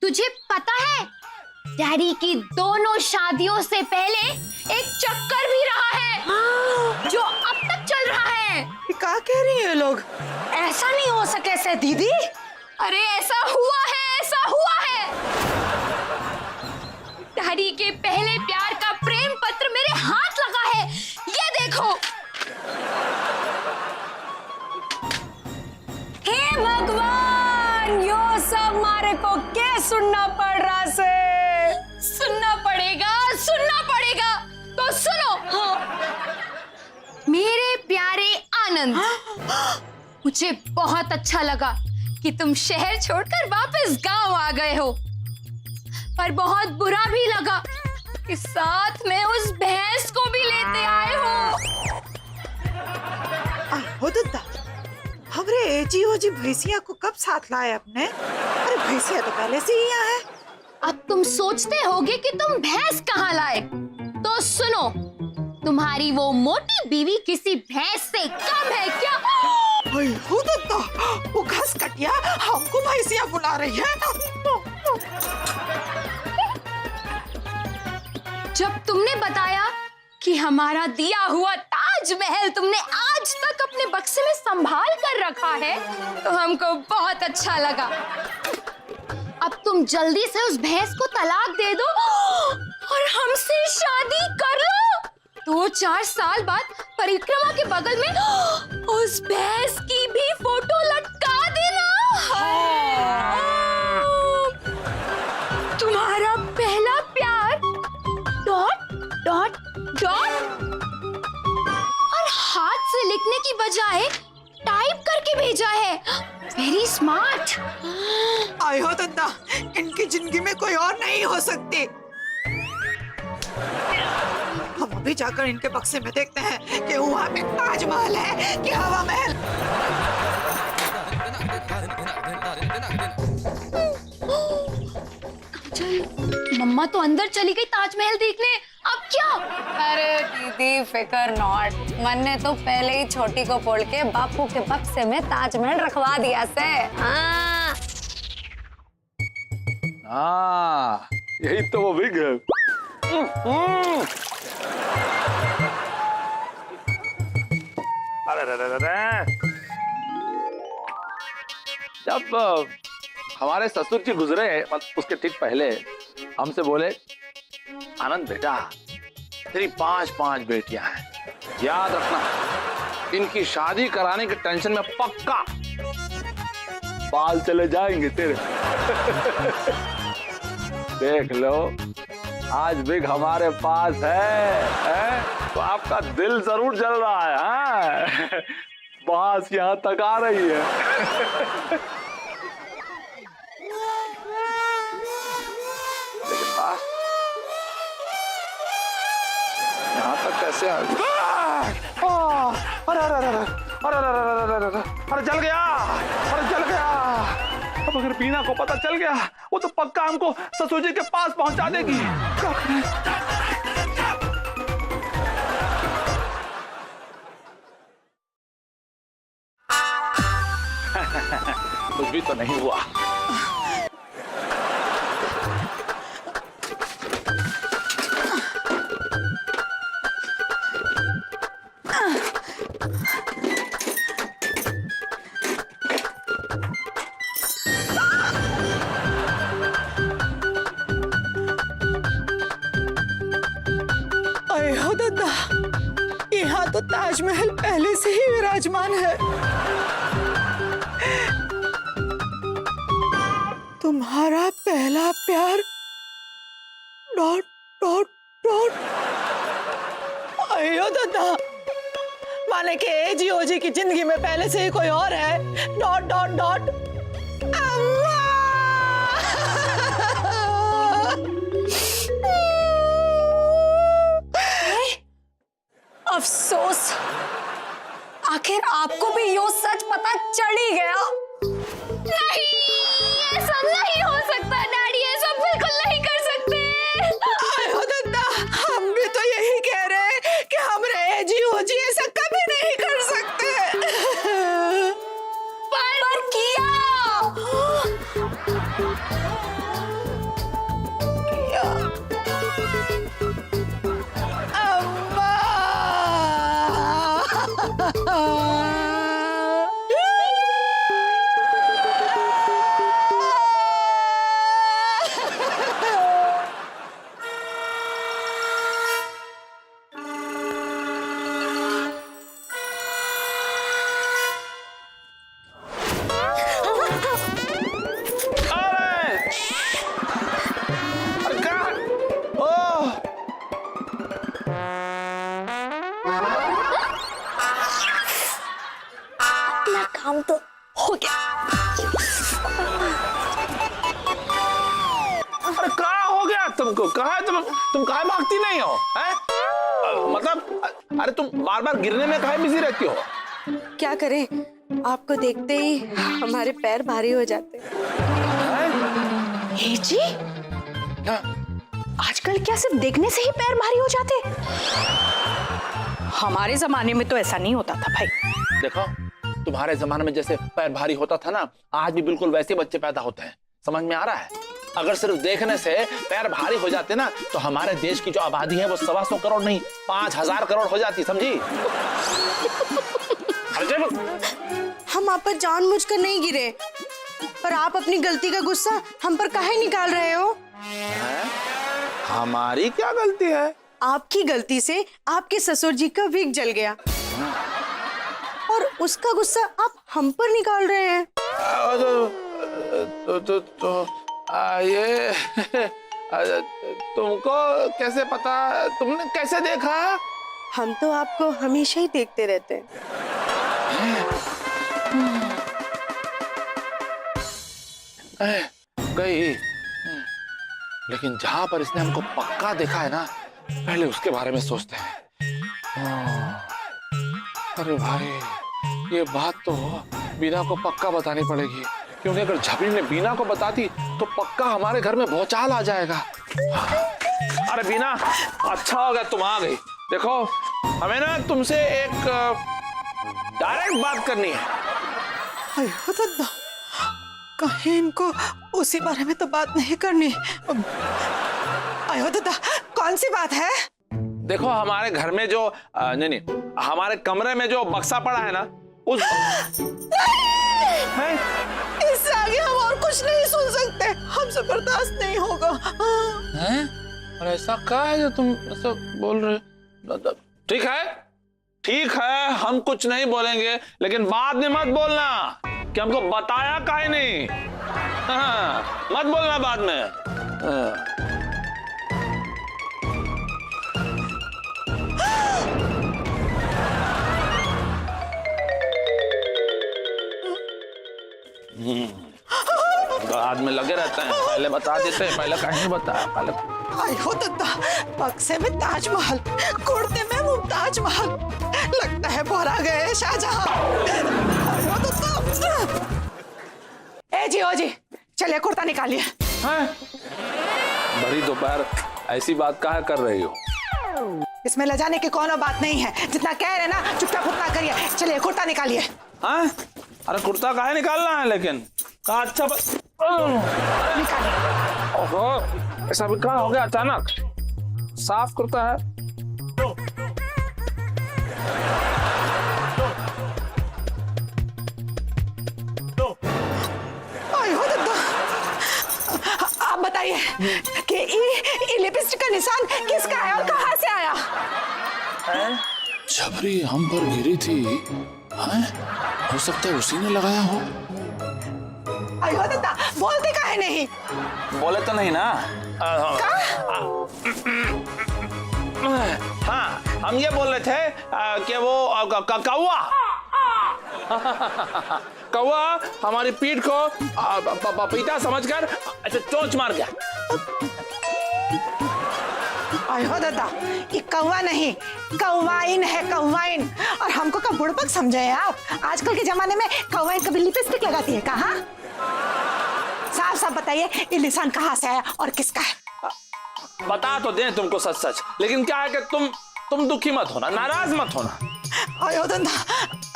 तुझे पता है डैडी की दोनों शादियों से पहले एक चक्कर भी रहा है जो अब तक चल रहा है। ये क्या कह रही है लोग? ऐसा नहीं हो सके से दीदी। अरे ऐसा हुआ है, ऐसा हुआ है। डैडी के पहले प्यार का प्रेम पत्र मेरे हाथ लगा है, ये देखो। हे भगवान, यो सब मारे को क्या सुनना पड़ रहा से? सुनना पड़ेगा, सुनना पड़ेगा तो सुनो। हाँ। मेरे प्यारे आनंद, मुझे बहुत अच्छा लगा कि तुम शहर छोड़कर वापस गांव आ गए हो, पर बहुत बुरा भी लगा कि साथ में उस भैंस को भी लेते आए हो। हो दादा, हमरे एजी ओजी भैंसिया को कब साथ लाए अपने? अरे भैंसिया तो पहले से ही यहाँ है। अब तुम सोचते होगे कि तुम भैंस कहाँ लाए, तो सुनो, तुम्हारी वो मोटी बीवी किसी भैंस से कम है क्या? हो दादा, वो घास कटिया हमको भैंसिया बुला रही है। जब तुमने बताया कि हमारा दिया हुआ ताजमहल तुमने आज तक अपने बक्से में संभाल कर रखा है, तो हमको बहुत अच्छा लगा। अब तुम जल्दी से उस भैंस को तलाक दे दो और हमसे शादी कर लो। 2-4 साल बाद परिक्रमा के बगल में उस भैंस की भी फोटो लटका देना। तुम्हारा पहला प्यार ... और हाथ से लिखने की बजाय टाइप करके भेजा है। Very smart. आए हो दादा, इनकी जिंदगी में कोई और नहीं हो सकती। हम अभी जाकर इनके बक्से में देखते हैं कि वहाँ पे ताजमहल है कि हवा महल। मम्मा तो अंदर चली गई ताजमहल देखने, अब क्या? अरे दीदी फिकर नॉट, मन ने तो पहले ही छोटी को बोल के बापू के बक्से में ताजमहल रखवा दिया से। हाँ, यही तो वो विग है। जब हमारे ससुर जी गुजरे, उसके ठीक पहले हमसे बोले, आनंद बेटा, तेरी 5 बेटियां हैं, याद रखना इनकी शादी कराने के टेंशन में पक्का बाल चले जाएंगे तेरे। देख लो, आज बिग हमारे पास है? तो आपका दिल जरूर जल रहा है। हाँ? बांस यहाँ तक आ रही है। यहाँ तक कैसे आ गई? अरे जल गया, अरे जल गया। अब अगर बीना को पता चल गया, वो तो पक्का हमको ससुर जी के पास पहुंचा देगी। कुछ भी तो नहीं हुआ। हो दादा, यहाँ तो ताजमहल पहले से ही विराजमान है। तुम्हारा पहला प्यार ... अयो दादा, माने के एजी ओजी की जिंदगी में पहले से ही कोई और है। ... अम्मा! अफसोस, आखिर आपको भी यो सच पता चल ही गया। नहीं, ये सब नहीं हो सकता डैडी, ये सब बिल्कुल नहीं कर सकते। आयो दादा, हम भी तो यही कह रहे हैं कि हमरे एजी ओजी ऐसा कभी नहीं कर सकते। पर किया तुमको? कहाँ है तुम कहाँ भागती नहीं हो? हैं? मतलब अरे तुम बार बार गिरने में काहे बिजी रहती हो? क्या करें, आपको देखते ही हमारे पैर भारी हो जाते। हे जी, हाँ। आजकल क्या सिर्फ देखने से ही पैर भारी हो जाते? हमारे जमाने में तो ऐसा नहीं होता था भाई। देखो, तुम्हारे जमाने में जैसे पैर भारी होता था ना, आज भी बिल्कुल वैसे बच्चे पैदा होते हैं। समझ में आ रहा है? अगर सिर्फ देखने से पैर भारी हो जाते ना, तो हमारे देश की जो आबादी है वो 125 करोड़ नहीं 5000 करोड़ हो जाती, समझी? हम आप पर जानबूझकर नहीं गिरे, पर आप अपनी गलती का गुस्सा हम पर काहे निकाल रहे हो? हमारी क्या गलती है? आपकी गलती से आपके ससुर जी का विग जल गया और उसका गुस्सा आप हम पर निकाल रहे हैं। ये तुमको कैसे पता? तुमने कैसे देखा? हम तो आपको हमेशा ही देखते रहते हैं। गई, लेकिन जहां पर इसने हमको पक्का देखा है ना, पहले उसके बारे में सोचते हैं। अरे भाई, ये बात तो बीना को पक्का बतानी पड़ेगी, क्योंकि अगर झबरी ने बीना को बताती तो पक्का हमारे घर में भौचाल आ जाएगा। अरे बीना, अच्छा हो गया तुम आ गई। देखो, हमें ना तुमसे एक डायरेक्ट बात करनी है। अयो दादा, कहीं इनको उसी बारे में तो बात नहीं करनी। अयो दादा, कौन सी बात है? देखो, हमारे घर में जो नहीं, हमारे कमरे में जो बक्सा पड़ा है ना, उस है? इससे आगे हम और कुछ नहीं सुन सकते, हमसे बर्दाश्त नहीं होगा। हैं? और ऐसा क्या है जो तुम ऐसा बोल रहे हो? ठीक है, ठीक है, हम कुछ नहीं बोलेंगे, लेकिन बाद में मत बोलना कि हमको बताया काहे नहीं। हाँ, मत बोलना बाद में। हाँ। बाद में लगे रहते हैं, पहले बता देते हैं, पहले कहीं नहीं बताया पहले। आयो दादा, बक्से में ताजमहल, कुर्ते में मुमताज महल, लगता है बोरा गए शाहजहां। आयो दादा, ए जी ओ जी, चलिए कुर्ता निकालिए। हैं? बड़ी दोपहर ऐसी बात काहे कर रही हो? इसमें ले जाने की कोनो बात नहीं है, जितना कह रहे ना चुपचाप उतना करिए। चलिए कुर्ता निकालिए। हाँ? अरे कुर्ता काहे निकालना है लेकिन? कहा अच्छा निकालिए। ओहो, ऐसा भी कहाँ हो गया अचानक? साफ कुर्ता है। आयो दादा, आप बताइए कि ये लिपस्टिक का निशान किसका है और कहाँ से आया? झबरी हम पर गिरी थी। हैं? हो सकता है उसी ने लगाया हो। आयो दादा, बोलते काहे नहीं? बोले तो नहीं ना? हाँ, हम ये बोल रहे थे कि वो कौवा कौवा हमारी पीठ को पपीता समझकर अच्छा चोंच मार गया। आयो दादा, ये कौवा नहीं, कौवाइन है, कौवाइन। और हमको कब बुड़बक समझे हैं आप? आजकल के जमाने में कौवाइन कभी लिपस्टिक लगाती है कहाँ? साफ साफ बताइए, ये निशान कहाँ से आया और किसका है? बता तो दें तुमको सच सच, लेकिन क्या है कि तुम दुखी मत होना, नाराज मत होना। आयो दादा,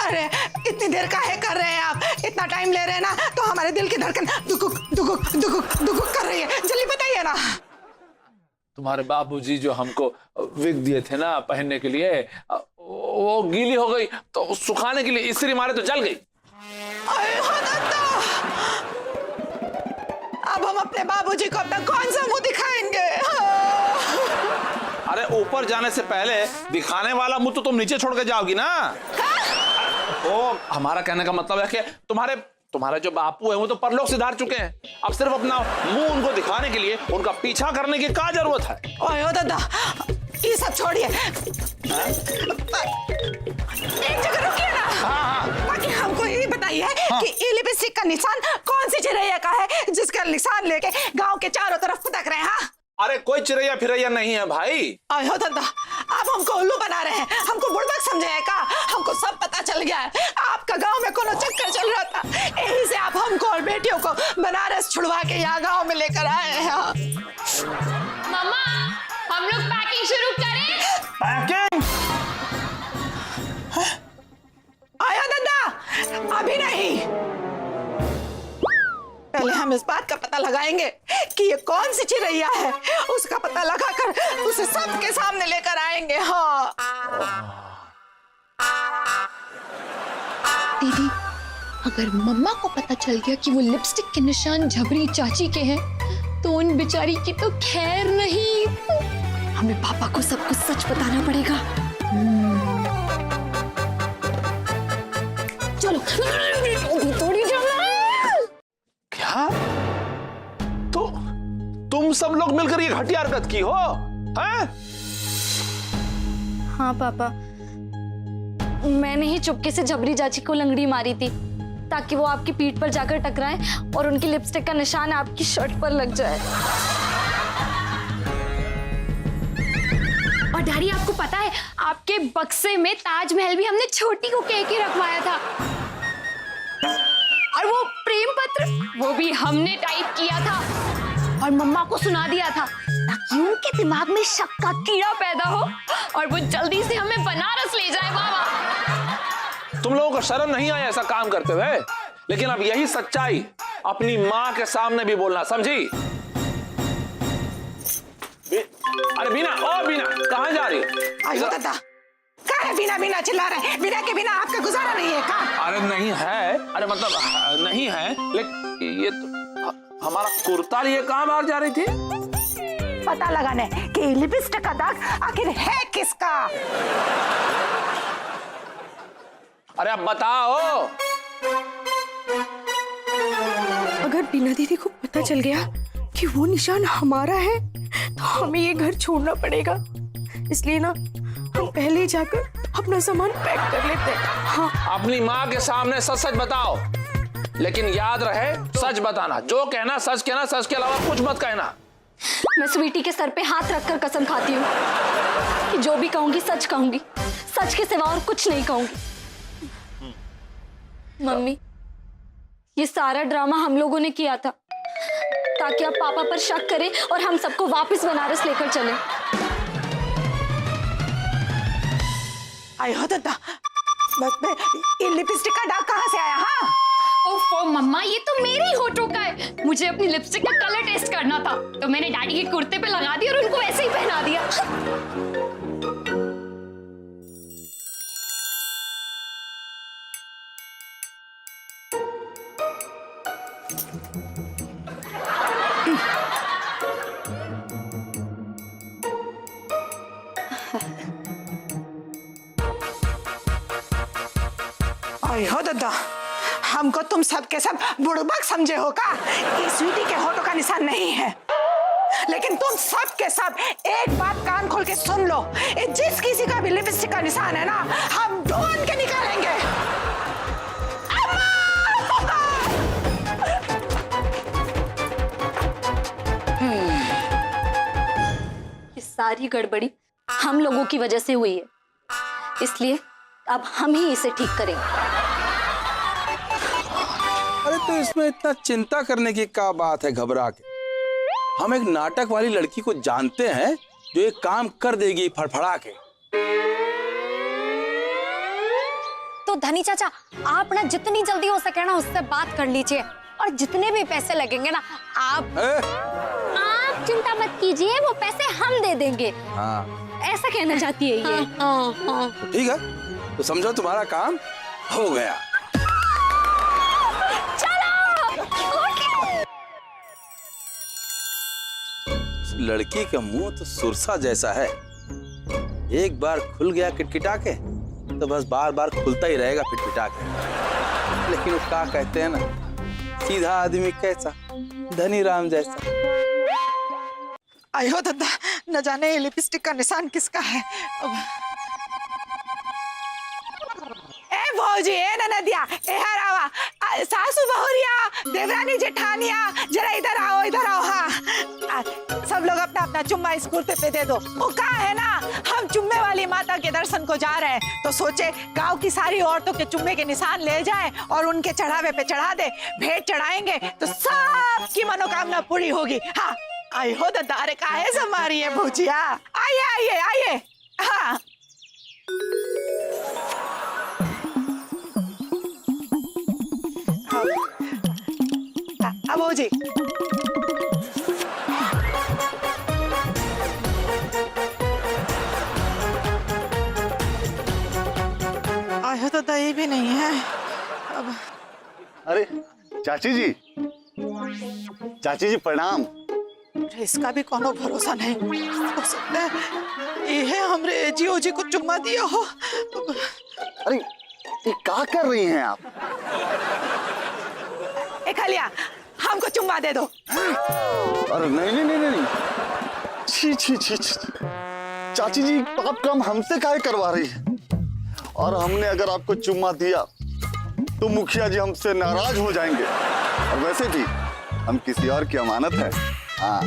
अरे इतनी देर काहे कर रहे हैं आप? इतना टाइम ले रहे हैं ना, तो हमारे दिल की धड़कन दुकुक दुकुक दुकुक दुकुक कर रही है। जल्दी बताइए ना। तुम्हारे बाबूजी जो हमको विग दिए थे ना पहनने के लिए, वो गीली हो गई, तो सुखाने के लिए इस्त्री मारे तो जल गई। अब हम अपने बाबूजी को अपना कौन सा मुंह दिखाएंगे? अरे ऊपर जाने से पहले दिखाने वाला मुंह तो तुम नीचे छोड़ के जाओगी ना। ओ, हमारा कहने का मतलब है कि तुम्हारे जो बापू है वो तो परलोक सिधार चुके हैं। अब सिर्फ अपना मुंह उनको दिखाने के लिए उनका पीछा करने की क्या जरूरत है? ओयो दादा, ये सब छोड़िए, एक जगह रुकिए ना। हाँ। बाकी हमको ये बताइए कि ये लिपस्टिक का निशान कौन सी चिड़ैया का है जिसका निशान लेके गांव के चारों तरफ फुदक रहे हैं? हाँ? अरे कोई चिरैया फिरैया नहीं है भाई। आयो दादा, आप हमको उल्लू बना रहे हैं, हमको बुड़बक समझे है का? हमको सब पता चल गया है, आपका गांव में कोनो चक्कर चल रहा था, यही से आप हमको और बेटियों को बनारस छुड़वा के यहाँ गांव में लेकर आए हैं। मम्मा, हम लोग पैकिंग शुरू करें? पैकिंग? आयो दादा, अभी नहीं, पहले हम इस बात का पता लगाएंगे कि ये कौन सी चिरैया है, उसका पता लगाकर उसे सबके सामने लेकर आएंगे। हाँ दीदी, अगर मम्मा को पता चल गया कि वो लिपस्टिक के निशान झबरी चाची के हैं, तो उन बेचारी की तो खैर नहीं। हमें पापा को सब कुछ सच बताना पड़ेगा। चलो थोड़ी क्या? तो तुम सब लोग मिलकर ये घटिया हरकत की हो? हैं? हाँ पापा, मैंने ही चुपके से जबरी चाची को लंगड़ी मारी थी ताकि वो आपकी पीठ पर जाकर टकराएं और उनकी लिपस्टिक का निशान आपकी शर्ट पर लग जाए। और डैडी, आपको पता है आपके बक्से में ताजमहल भी हमने छोटी को कह के रखवाया था, और वो प्रेम पत्र वो भी हमने टाइप किया था और मम्मा को सुना दिया था ताकि उनके दिमाग में शक का कीड़ा पैदा हो और वो जल्दी से हमें बनारस ले जाए। बाबा, तुम लोगों को शर्म नहीं आया ऐसा काम करते हुए? लेकिन अब यही सच्चाई अपनी माँ के सामने भी बोलना, समझी? अरे बीना, ओ बीना, कहाँ जा रही हो? आयो दादा, कहाँ है बिना बिना चिल्ला रहे हैं? बिना के बिना आपका गुजारा नहीं है का? अरे नहीं है, अरे मतलब नहीं है, लेकिन ये तो हमारा कुर्ता लिए कहाँ बाहर जा रही थी? पता लगाने कि लिपस्टिक का दाग आखिर है किसका। अरे अब बताओ। अगर बीना दीदी को पता चल गया कि वो निशान हमारा है, तो हमें ये घर छोड़ना पड़ेगा। इसलिए ना हम पहले ही जाकर अपना सामान पैक कर लेते हैं। हाँ, अपनी माँ के सामने सच सच बताओ, लेकिन याद रहे सच बताना, जो कहना सच कहना, सच के अलावा कुछ मत कहना। मैं स्वीटी के सर पे हाथ रखकर कसम खाती हूँ कि जो भी कहूंगी सच कहूंगी, सच के सिवा और कुछ नहीं कहूंगी। मम्मी, ये सारा ड्रामा हम लोगों ने किया था ताकि आप पापा पर शक करें और हम सबको वापस बनारस लेकर चलें। आयो दादा, बस ये लिपस्टिक का दाग कहाँ से आया? हाँ, ओफो मम्मा, ये तो मेरे ही होठों का है। मुझे अपनी लिपस्टिक का कलर टेस्ट करना था, तो मैंने डैडी के कुर्ते पे लगा दिया और उनको ऐसे ही पहना दिया। आयो दादा, हमको तुम सब के सब बुड़बक समझे हो का? ये स्वीटी के होठों का निशान नहीं है, लेकिन तुम सब के सब एक बात कान खोल के सुन लो, ये जिस किसी का भी लिपस्टिक का निशान है ना, हम ढूंढ के निकालेंगे। ये सारी गड़बड़ी हम लोगों की वजह से हुई है, इसलिए अब हम ही इसे ठीक करेंगे। अरे तो इसमें इतना चिंता करने की क्या बात है? घबरा के हम एक नाटक वाली लड़की को जानते हैं जो एक काम कर देगी फड़फड़ा के। तो धनी चाचा, आप ना जितनी जल्दी हो सके ना उससे बात कर लीजिए, और जितने भी पैसे लगेंगे ना आप चिंता मत कीजिए, वो पैसे हम दे देंगे। हाँ, ऐसा कहना चाहती है ये। हाँ। तो ठीक है, तो समझो तुम्हारा काम हो गया। लड़की का मुंह तो सुरसा जैसा है, एक बार खुल गया किटकिटा के तो बस बार बार खुलता ही रहेगा पिटपिटा के। लेकिन वो क्या कहते हैं ना, सीधा आदमी कैसा, धनी राम जैसा। आयो दादा, न जाने ये लिपस्टिक का निशान किसका है। ए भौजी, ए ननदिया, ए हरावा, सासू बहुरिया, देवरानी जेठानिया, जरा इधर आओ, इधर आओ। हाँ, सब लोग अपना अपना चुम्मा इस कुर्ते पे दे दो। वो कहा है ना, हम चुम्मे वाली माता के दर्शन को जा रहे हैं, तो सोचे गांव की सारी औरतों के चुम्मे के निशान ले जाए और उनके चढ़ावे पे चढ़ा दे। भेंट चढ़ाएंगे तो सबकी मनोकामना पूरी होगी। हाँ आई हो दादा, अरे काहे से मारी है भूजिया? आइए आइए आइए। हाँ अब जी आया तो दही भी नहीं है अब। अरे चाची जी, चाची जी प्रणाम। इसका भी कोनो भरोसा नहीं हो सकता है ये हमरे एजी ओजी को चुम्मा दिया हो। अरे ये क्या कर रही हैं आप? ए खलिया, हमको चुम्मा दे दो। अरे नहीं नहीं नहीं नहीं, छी छी छी छी। चाची जी आप काम हमसे काहे करवा रही है? और हमने अगर आपको चुम्मा दिया तो मुखिया जी हमसे नाराज हो जाएंगे, और वैसे भी हम किसी और की अमानत है। हाँ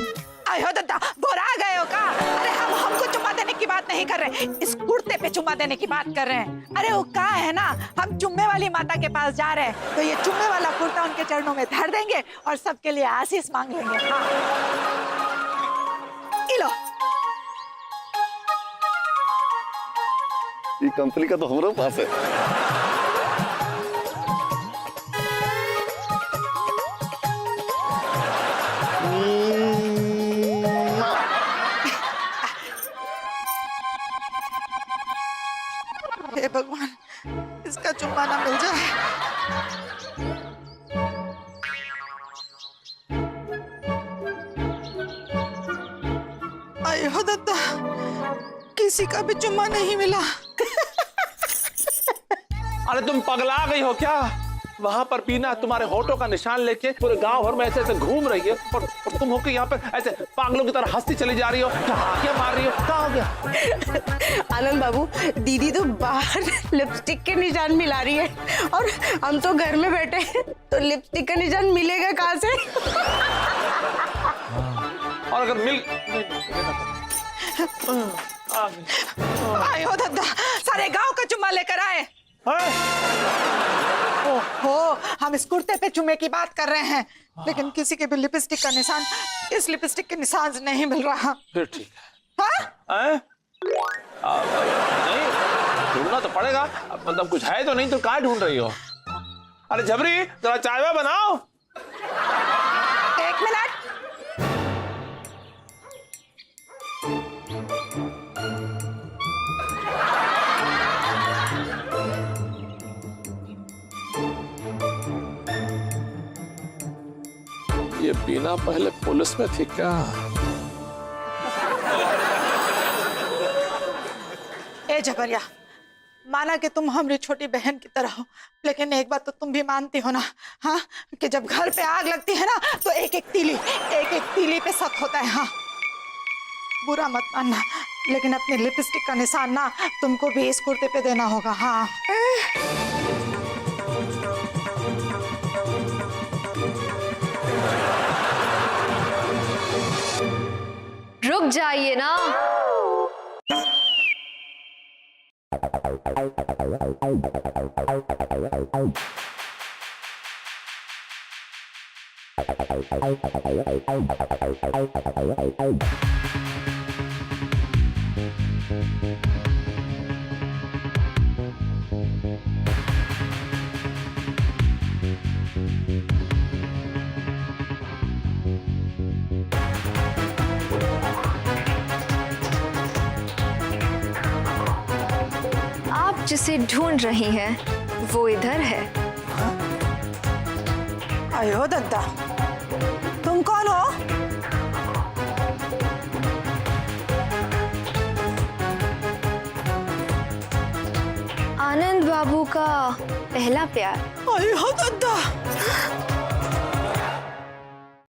आयो दादा, बोरा गए हो का? अरे हम हमको चुम्मा देने की बात नहीं कर रहे, इस कुर्ते पे चुम्मा देने की बात कर रहे हैं। अरे वो कहा है ना, हम चुम्मे वाली माता के पास जा रहे हैं, तो ये चुम्मे वाला कुर्ता उनके चरणों में धर देंगे और सबके लिए आशीष मांग लेंगे। हाँ लो, ये कंपनी का तो हमारे पास है। हे भगवान, इसका चुम्मा ना मिल जाए। आयो दादा, किसी का भी चुम्मा नहीं मिला। अरे तुम पगला गई हो क्या? वहां पर पीना तुम्हारे होठों का निशान लेके पूरे गांव भर में ऐसे ऐसे घूम रही है, और तुम हो के यहाँ पे ऐसे पागलों की तरह हंसती चली जा रही हो, क्या मार रही हो? क्या हो गया? आनंद बाबू, दीदी तो बाहर लिपस्टिक के निशान मिला रही है और हम तो घर में बैठे हैं, तो लिपस्टिक का निशान मिलेगा कहाँ से? और अगर मिल आयो दादा, सारे गांव का चुम्मा लेकर आए। ओहो, हम इस कुर्ते पे चुम्मे की बात कर रहे हैं, लेकिन किसी के भी लिपस्टिक का निशान, इस लिपस्टिक के निशान से नहीं मिल रहा। फिर ठीक है। नहीं ढूंढना तो पड़ेगा, मतलब कुछ है तो नहीं तो कहाँ ढूंढ रही हो? अरे झबरी, जरा चाय बनाओ। एक मिनट। ये बीना पहले पुलिस में थी क्या? ए जबरिया, माना कि तुम हमारी छोटी बहन की तरह हो, लेकिन एक बात तो तुम भी मानती हो ना, हाँ, कि जब घर पे आग लगती है ना, तो एक एक तीली पे शक होता है। हाँ, बुरा मत मानना, लेकिन अपने लिपस्टिक का निशान ना तुमको भी इस कुर्ते पे देना होगा। हाँ रुक जाइए ना। आप जिसे ढूंढ रही हैं वो इधर है। आयो दद्दा, तुम कौन हो? आनंद बाबू का पहला प्यार। आयो दद्दा,